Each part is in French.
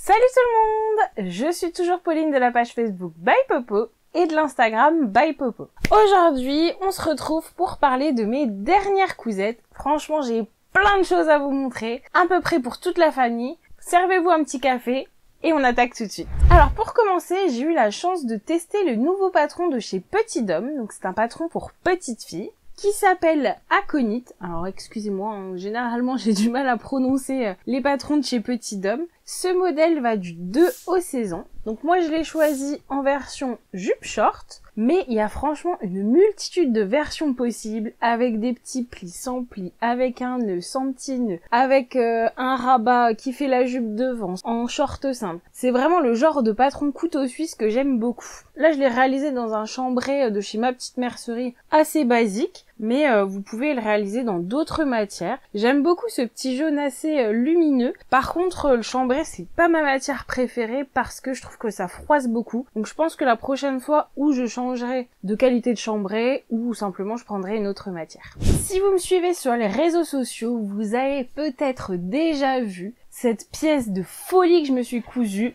Salut tout le monde! Je suis toujours Pauline de la page Facebook By Popo et de l'Instagram By Popo. Aujourd'hui, on se retrouve pour parler de mes dernières cousettes. Franchement, j'ai plein de choses à vous montrer, à peu près pour toute la famille. Servez-vous un petit café et on attaque tout de suite. Alors pour commencer, j'ai eu la chance de tester le nouveau patron de chez Petit Dom. Donc c'est un patron pour petites filles qui s'appelle Aconite. Alors excusez-moi, hein, généralement j'ai du mal à prononcer les patrons de chez Petit Dom. Ce modèle va du 2 au 16 ans. Donc moi je l'ai choisi en version jupe short, mais il y a franchement une multitude de versions possibles, avec des petits plis, sans plis, avec un nœud, sans petit nœud, avec un rabat qui fait la jupe devant, en short simple. C'est vraiment le genre de patron couteau suisse que j'aime beaucoup. Là je l'ai réalisé dans un chambray de chez Ma Petite Mercerie assez basique, mais vous pouvez le réaliser dans d'autres matières. J'aime beaucoup ce petit jaune assez lumineux. Par contre, le chambray, c'est pas ma matière préférée parce que je trouve que ça froisse beaucoup. Donc je pense que la prochaine fois où je changerai de qualité de chambray ou simplement je prendrai une autre matière. Si vous me suivez sur les réseaux sociaux, vous avez peut-être déjà vu cette pièce de folie que je me suis cousue,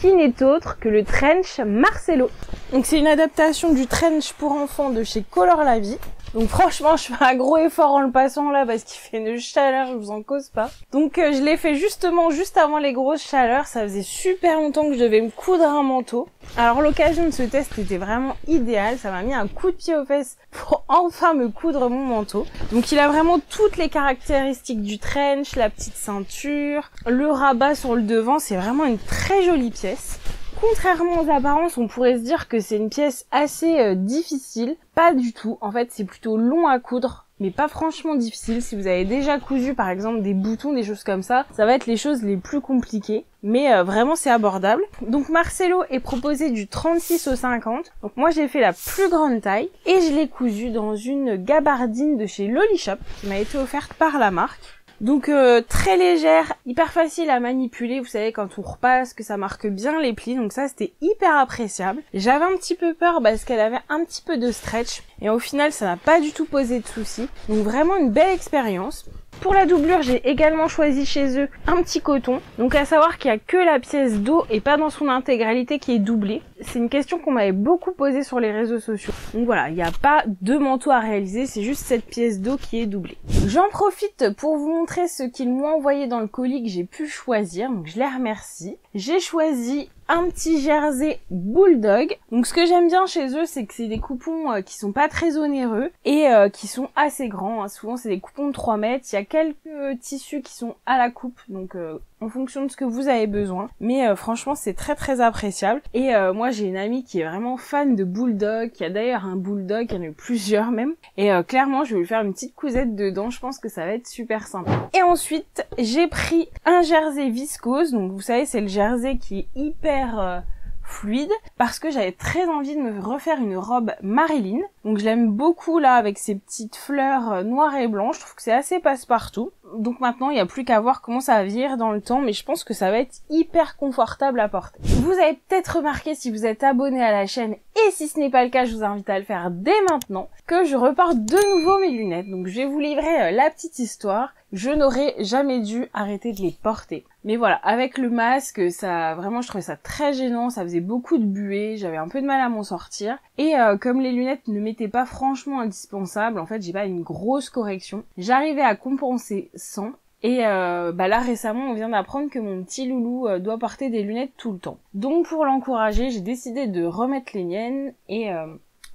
qui n'est autre que le trench Marcello. Donc c'est une adaptation du trench pour enfants de chez Color La Vie. Donc franchement, je fais un gros effort en le passant là parce qu'il fait une chaleur, je vous en cause pas. Donc je l'ai fait justement juste avant les grosses chaleurs, ça faisait super longtemps que je devais me coudre un manteau. Alors l'occasion de ce test était vraiment idéale, ça m'a mis un coup de pied aux fesses pour enfin me coudre mon manteau. Donc il a vraiment toutes les caractéristiques du trench, la petite ceinture, le rabat sur le devant, c'est vraiment une très jolie pièce. Contrairement aux apparences, on pourrait se dire que c'est une pièce assez difficile. Pas du tout. En fait, c'est plutôt long à coudre, mais pas franchement difficile. Si vous avez déjà cousu, par exemple, des boutons, des choses comme ça, ça va être les choses les plus compliquées. Mais vraiment, c'est abordable. Donc, Marcello est proposé du 36 au 50. Donc, moi, j'ai fait la plus grande taille. Et je l'ai cousu dans une gabardine de chez Loli Shop, qui m'a été offerte par la marque. Donc très légère, hyper facile à manipuler, vous savez quand on repasse que ça marque bien les plis, donc ça c'était hyper appréciable. J'avais un petit peu peur parce qu'elle avait un petit peu de stretch et au final ça n'a pas du tout posé de soucis, donc vraiment une belle expérience. Pour la doublure, j'ai également choisi chez eux un petit coton. Donc à savoir qu'il n'y a que la pièce dos et pas dans son intégralité qui est doublée. C'est une question qu'on m'avait beaucoup posée sur les réseaux sociaux. Donc voilà, il n'y a pas deux manteaux à réaliser, c'est juste cette pièce dos qui est doublée. J'en profite pour vous montrer ce qu'ils m'ont envoyé dans le colis que j'ai pu choisir. Donc je les remercie. J'ai choisi un petit jersey bulldog. Donc ce que j'aime bien chez eux, c'est que c'est des coupons qui sont pas très onéreux et qui sont assez grands. Hein. Souvent c'est des coupons de 3 mètres. Il y a quelques tissus qui sont à la coupe, donc en fonction de ce que vous avez besoin. Mais franchement c'est très très appréciable. Et moi j'ai une amie qui est vraiment fan de bulldog, qui a d'ailleurs un bulldog, il y en a eu plusieurs même. Et clairement je vais lui faire une petite cousette dedans, je pense que ça va être super sympa. Et ensuite j'ai pris un jersey viscose, donc vous savez c'est le jersey qui est hyper fluide, parce que j'avais très envie de me refaire une robe Marilyn. Donc je l'aime beaucoup là avec ses petites fleurs noires et blanches, je trouve que c'est assez passe-partout. Donc maintenant il n'y a plus qu'à voir comment ça va vieillir dans le temps, mais je pense que ça va être hyper confortable à porter. Vous avez peut-être remarqué si vous êtes abonné à la chaîne, et si ce n'est pas le cas je vous invite à le faire dès maintenant, que je reporte de nouveau mes lunettes. Donc je vais vous livrer la petite histoire. Je n'aurais jamais dû arrêter de les porter. Mais voilà, avec le masque, ça, vraiment, je trouvais ça très gênant, ça faisait beaucoup de buée, j'avais un peu de mal à m'en sortir. Et comme les lunettes ne m'étaient pas franchement indispensables, en fait, j'ai pas une grosse correction. J'arrivais à compenser sans. Et là récemment on vient d'apprendre que mon petit loulou doit porter des lunettes tout le temps. Donc pour l'encourager, j'ai décidé de remettre les miennes et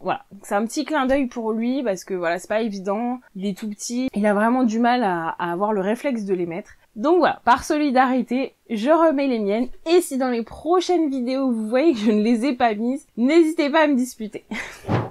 voilà, c'est un petit clin d'œil pour lui parce que voilà, c'est pas évident, il est tout petit, il a vraiment du mal à avoir le réflexe de les mettre. Donc voilà, par solidarité, je remets les miennes et si dans les prochaines vidéos vous voyez que je ne les ai pas mises, n'hésitez pas à me disputer.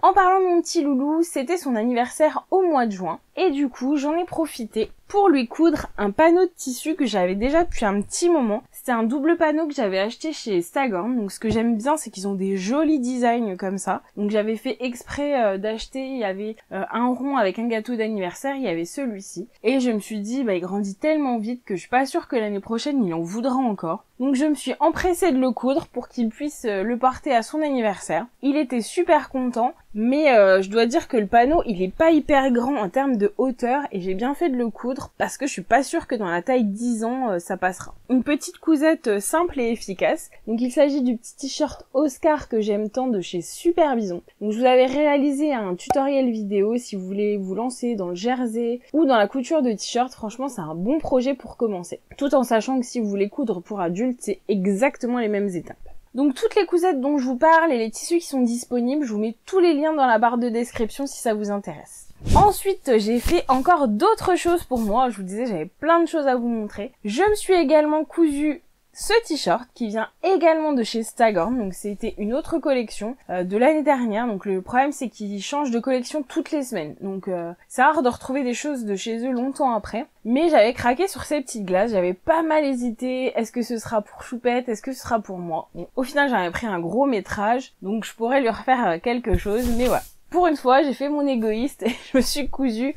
En parlant de mon petit loulou, c'était son anniversaire au mois de juin et du coup j'en ai profité pour lui coudre un panneau de tissu que j'avais déjà depuis un petit moment. C'était un double panneau que j'avais acheté chez Stagan. Donc ce que j'aime bien c'est qu'ils ont des jolis designs comme ça. Donc j'avais fait exprès d'acheter, il y avait un rond avec un gâteau d'anniversaire, il y avait celui-ci. Et je me suis dit il grandit tellement vite que je suis pas sûre que l'année prochaine il en voudra encore. Donc je me suis empressée de le coudre pour qu'il puisse le porter à son anniversaire. Il était super content, mais je dois dire que le panneau il est pas hyper grand en termes de hauteur et j'ai bien fait de le coudre coudre parce que je suis pas sûre que dans la taille 10 ans ça passera. Une petite cousette simple et efficace. Donc il s'agit du petit t-shirt Oscar que j'aime tant de chez Super Bison. Donc je vous avais réalisé un tutoriel vidéo si vous voulez vous lancer dans le jersey ou dans la couture de t-shirt. Franchement c'est un bon projet pour commencer. Tout en sachant que si vous voulez coudre pour adultes, c'est exactement les mêmes étapes. Donc toutes les cousettes dont je vous parle et les tissus qui sont disponibles, je vous mets tous les liens dans la barre de description si ça vous intéresse. Ensuite, j'ai fait encore d'autres choses pour moi. Je vous disais, j'avais plein de choses à vous montrer. Je me suis également cousu ce t-shirt qui vient également de chez Staghorn, donc c'était une autre collection de l'année dernière. Donc le problème c'est qu'ils changent de collection toutes les semaines, donc c'est rare de retrouver des choses de chez eux longtemps après. Mais j'avais craqué sur ces petites glaces, j'avais pas mal hésité, est-ce que ce sera pour Choupette, est-ce que ce sera pour moi. Bon, au final j'avais pris un gros métrage, donc je pourrais lui refaire quelque chose, mais voilà. Pour une fois j'ai fait mon égoïste et je me suis cousu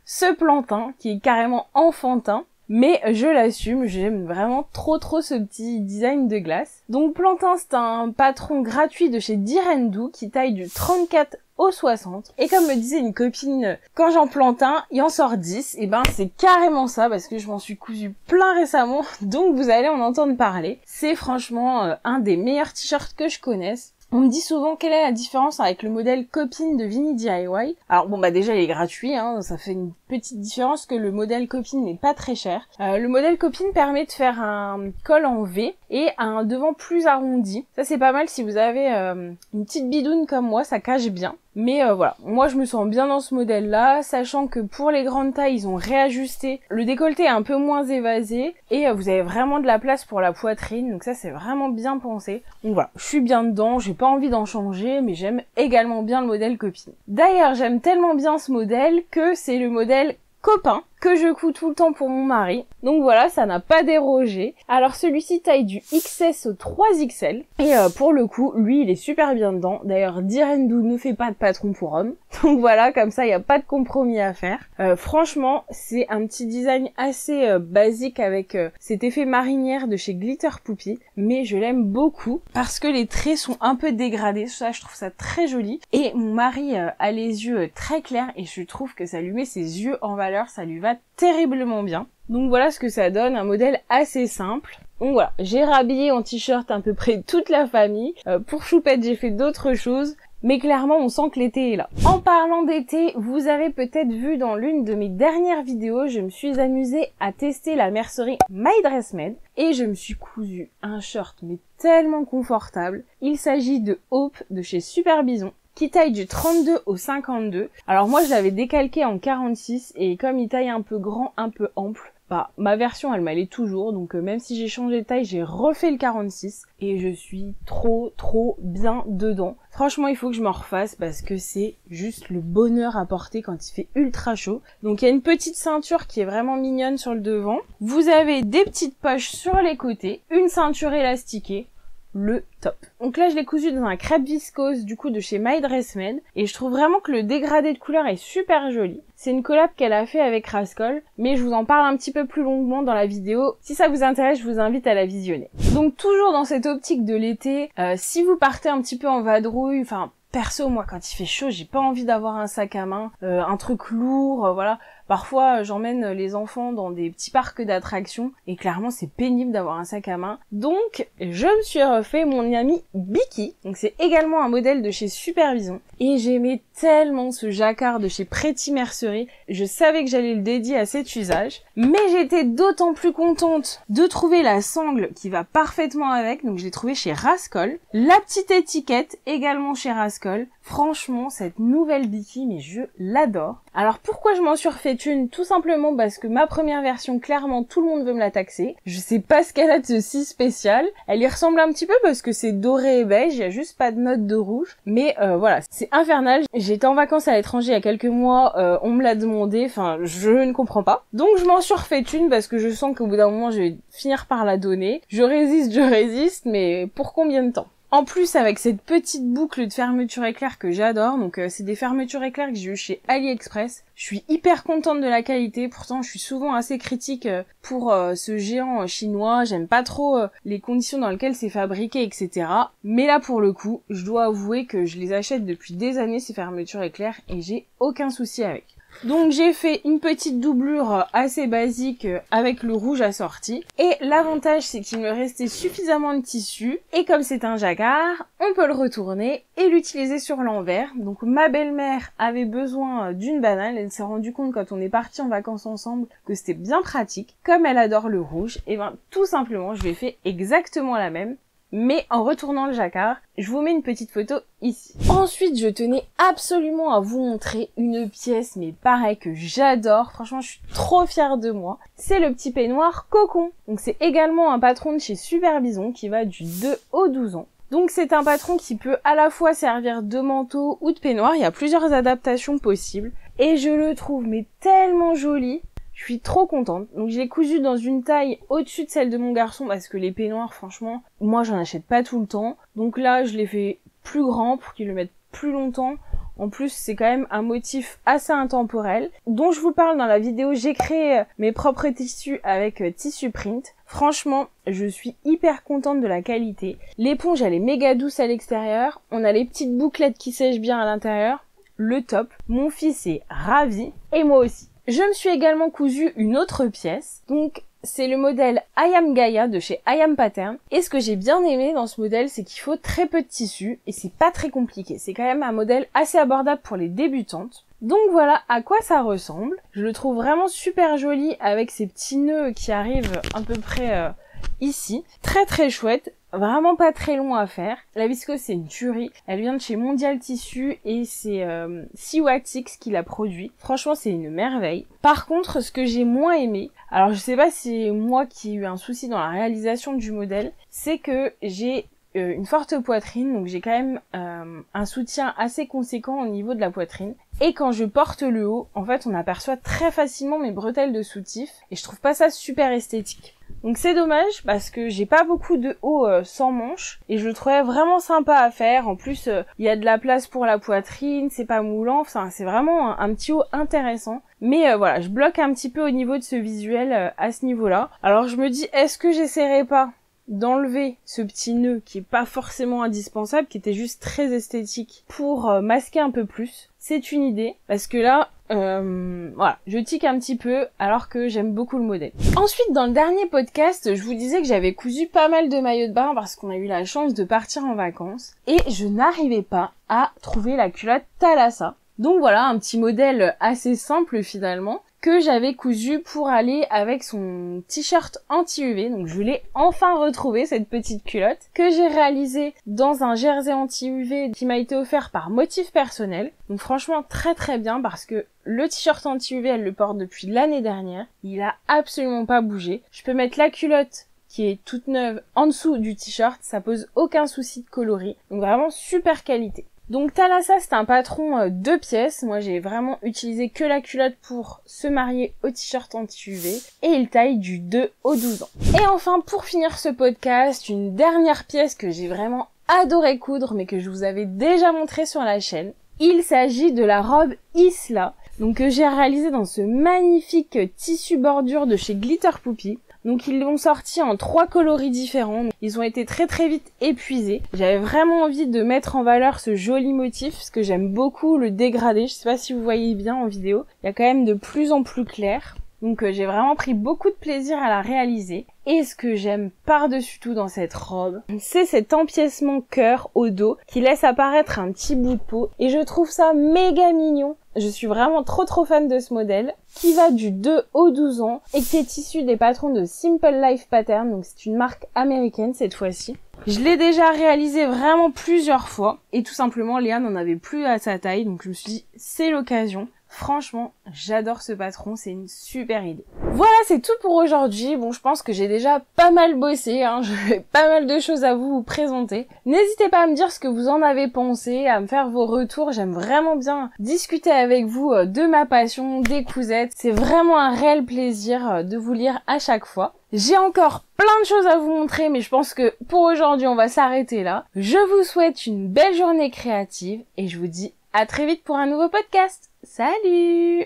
ce plantain qui est carrément enfantin. Mais je l'assume, j'aime vraiment trop ce petit design de glace. Donc Plantain, c'est un patron gratuit de chez Direndou qui taille du 34 au 60. Et comme me disait une copine, quand j'en plante un, il en sort 10. Et ben c'est carrément ça parce que je m'en suis cousu plein récemment. Donc vous allez en entendre parler. C'est franchement un des meilleurs t-shirts que je connaisse. On me dit souvent quelle est la différence avec le modèle copine de Vinny DIY. Alors bon bah déjà il est gratuit, hein, ça fait une petite différence que le modèle copine n'est pas très cher. Le modèle copine permet de faire un col en V et un devant plus arrondi. Ça c'est pas mal si vous avez une petite bidoune comme moi, ça cache bien. Mais voilà, moi je me sens bien dans ce modèle-là, sachant que pour les grandes tailles, ils ont réajusté. Le décolleté est un peu moins évasé et vous avez vraiment de la place pour la poitrine, donc ça c'est vraiment bien pensé. Donc voilà, je suis bien dedans, j'ai pas envie d'en changer, mais j'aime également bien le modèle copine. D'ailleurs, j'aime tellement bien ce modèle que c'est le modèle copain que je couds tout le temps pour mon mari. Donc voilà, ça n'a pas dérogé. Alors celui-ci taille du XS au 3XL. Et pour le coup, lui, il est super bien dedans. D'ailleurs, Direndou ne fait pas de patron pour homme. Donc voilà, comme ça, il n'y a pas de compromis à faire. Franchement, c'est un petit design assez basique avec cet effet marinière de chez Glitter Poupy. Mais je l'aime beaucoup parce que les traits sont un peu dégradés. Ça, je trouve ça très joli. Et mon mari a les yeux très clairs et je trouve que ça lui met ses yeux en valeur. Ça lui va terriblement bien. Donc voilà ce que ça donne, un modèle assez simple. Donc voilà, j'ai rhabillé en t-shirt à peu près toute la famille. Pour Choupette, j'ai fait d'autres choses. Mais clairement, on sent que l'été est là. En parlant d'été, vous avez peut-être vu dans l'une de mes dernières vidéos, je me suis amusée à tester la mercerie My Dress Made. Et je me suis cousu un short, mais tellement confortable. Il s'agit de Hope de chez Super Bison, qui taille du 32 au 52. Alors moi je l'avais décalqué en 46 et comme il taille un peu grand, un peu ample, bah ma version elle m'allait toujours, donc même si j'ai changé de taille, j'ai refait le 46 et je suis trop bien dedans. Franchement il faut que je m'en refasse parce que c'est juste le bonheur à porter quand il fait ultra chaud. Donc il y a une petite ceinture qui est vraiment mignonne sur le devant. Vous avez des petites poches sur les côtés, une ceinture élastiquée. Le top. Donc là je l'ai cousu dans un crêpe viscose du coup de chez My Dress Made et je trouve vraiment que le dégradé de couleur est super joli. C'est une collab qu'elle a fait avec Rascol, mais je vous en parle un petit peu plus longuement dans la vidéo. Si ça vous intéresse, je vous invite à la visionner. Donc toujours dans cette optique de l'été, si vous partez un petit peu en vadrouille, enfin perso moi quand il fait chaud j'ai pas envie d'avoir un sac à main, un truc lourd, voilà. Parfois j'emmène les enfants dans des petits parcs d'attractions et clairement c'est pénible d'avoir un sac à main. Donc je me suis refait mon ami Biki, donc c'est également un modèle de chez Super Bison. Et j'aimais tellement ce jacquard de chez Pretty Mercerie, je savais que j'allais le dédier à cet usage. Mais j'étais d'autant plus contente de trouver la sangle qui va parfaitement avec, donc je l'ai trouvé chez Rascol. La petite étiquette également chez Rascol. Franchement cette nouvelle Biki, mais je l'adore. Alors pourquoi je m'en suis refait une? Tout simplement parce que ma première version, clairement tout le monde veut me la taxer. Je sais pas ce qu'elle a de si spécial. Elle y ressemble un petit peu parce que c'est doré et beige, il y a juste pas de note de rouge. Mais voilà, c'est infernal. J'étais en vacances à l'étranger il y a quelques mois, on me l'a demandé, enfin je ne comprends pas. Donc je m'en suis refait une parce que je sens qu'au bout d'un moment je vais finir par la donner. Je résiste, mais pour combien de temps? En plus, avec cette petite boucle de fermeture éclair que j'adore, donc c'est des fermetures éclair que j'ai eu chez AliExpress. Je suis hyper contente de la qualité, pourtant je suis souvent assez critique pour ce géant chinois, j'aime pas trop les conditions dans lesquelles c'est fabriqué, etc. Mais là pour le coup, je dois avouer que je les achète depuis des années ces fermetures éclair et j'ai aucun souci avec. Donc j'ai fait une petite doublure assez basique avec le rouge assorti. Et l'avantage c'est qu'il me restait suffisamment de tissu. Et comme c'est un jacquard, on peut le retourner et l'utiliser sur l'envers. Donc ma belle-mère avait besoin d'une banane. Elle s'est rendue compte quand on est partis en vacances ensemble que c'était bien pratique. Comme elle adore le rouge, et ben tout simplement je lui ai fait exactement la même. Mais en retournant le jacquard, je vous mets une petite photo ici. Ensuite, je tenais absolument à vous montrer une pièce, mais pareil, que j'adore. Franchement, je suis trop fière de moi. C'est le petit peignoir Cocon. Donc c'est également un patron de chez Super Bison qui va du 2 au 12 ans. Donc c'est un patron qui peut à la fois servir de manteau ou de peignoir. Il y a plusieurs adaptations possibles. Et je le trouve mais tellement joli. Je suis trop contente. Donc je l'ai cousu dans une taille au-dessus de celle de mon garçon parce que les peignoirs, franchement, moi j'en achète pas tout le temps. Donc là, je l'ai fait plus grand pour qu'il le mette plus longtemps. En plus, c'est quand même un motif assez intemporel dont je vous parle dans la vidéo. J'ai créé mes propres tissus avec Tissu Print. Franchement, je suis hyper contente de la qualité. L'éponge, elle est méga douce à l'extérieur. On a les petites bouclettes qui sèchent bien à l'intérieur. Le top. Mon fils est ravi et moi aussi. Je me suis également cousu une autre pièce, donc c'est le modèle I Am Gaia de chez I Am Pattern. Et ce que j'ai bien aimé dans ce modèle, c'est qu'il faut très peu de tissu et c'est pas très compliqué. C'est quand même un modèle assez abordable pour les débutantes. Donc voilà à quoi ça ressemble. Je le trouve vraiment super joli avec ces petits nœuds qui arrivent à peu près ici. Très très chouette. Vraiment pas très long à faire. La viscose c'est une tuerie. Elle vient de chez Mondial Tissu et c'est Siwatix qui l'a produit. Franchement c'est une merveille. Par contre ce que j'ai moins aimé, alors je sais pas si c'est moi qui ai eu un souci dans la réalisation du modèle, c'est que j'ai une forte poitrine, donc j'ai quand même un soutien assez conséquent au niveau de la poitrine. Et quand je porte le haut, en fait on aperçoit très facilement mes bretelles de soutif et je trouve pas ça super esthétique. Donc c'est dommage parce que j'ai pas beaucoup de haut sans manches et je le trouvais vraiment sympa à faire. En plus il y a de la place pour la poitrine, c'est pas moulant, enfin c'est vraiment un petit haut intéressant. Mais voilà, je bloque un petit peu au niveau de ce visuel à ce niveau-là. Alors je me dis, est-ce que j'essaierai pas d'enlever ce petit nœud qui est pas forcément indispensable, qui était juste très esthétique, pour masquer un peu plus. C'est une idée, parce que là, voilà, je tique un petit peu alors que j'aime beaucoup le modèle. Ensuite, dans le dernier podcast, je vous disais que j'avais cousu pas mal de maillots de bain parce qu'on a eu la chance de partir en vacances et je n'arrivais pas à trouver la culotte Thalassa. Donc voilà, un petit modèle assez simple finalement que j'avais cousu pour aller avec son t-shirt anti-UV. Donc je l'ai enfin retrouvé, cette petite culotte, que j'ai réalisée dans un jersey anti-UV qui m'a été offert par Motif Personnel. Donc franchement très très bien parce que le t-shirt anti-UV, elle le porte depuis l'année dernière. Il a absolument pas bougé. Je peux mettre la culotte qui est toute neuve en dessous du t-shirt, ça pose aucun souci de coloris. Donc vraiment super qualité. Donc Thalassa c'est un patron 2 pièces, moi j'ai vraiment utilisé que la culotte pour se marier au t-shirt anti-UV et il taille du 2 au 12 ans. Et enfin pour finir ce podcast, une dernière pièce que j'ai vraiment adoré coudre mais que je vous avais déjà montré sur la chaîne. Il s'agit de la robe Isla, donc que j'ai réalisée dans ce magnifique tissu bordure de chez Glitter Poupy. Donc ils l'ont sorti en 3 coloris différents. Ils ont été très très vite épuisés. J'avais vraiment envie de mettre en valeur ce joli motif parce que j'aime beaucoup le dégradé. Je sais pas si vous voyez bien en vidéo. Il y a quand même de plus en plus clair. Donc j'ai vraiment pris beaucoup de plaisir à la réaliser. Et ce que j'aime par-dessus tout dans cette robe, c'est cet empiècement cœur au dos qui laisse apparaître un petit bout de peau. Et je trouve ça méga mignon. Je suis vraiment trop fan de ce modèle qui va du 2 au 12 ans et qui est issu des patrons de Simple Life Pattern. Donc c'est une marque américaine cette fois-ci. Je l'ai déjà réalisé vraiment plusieurs fois et tout simplement Léa n'en avait plus à sa taille. Donc je me suis dit c'est l'occasion. Franchement, j'adore ce patron, c'est une super idée. Voilà, c'est tout pour aujourd'hui. Bon, je pense que j'ai déjà pas mal bossé, hein. J'ai pas mal de choses à vous présenter. N'hésitez pas à me dire ce que vous en avez pensé, à me faire vos retours. J'aime vraiment bien discuter avec vous de ma passion, des cousettes. C'est vraiment un réel plaisir de vous lire à chaque fois. J'ai encore plein de choses à vous montrer, mais je pense que pour aujourd'hui, on va s'arrêter là. Je vous souhaite une belle journée créative et je vous dis à très vite pour un nouveau podcast. Salut!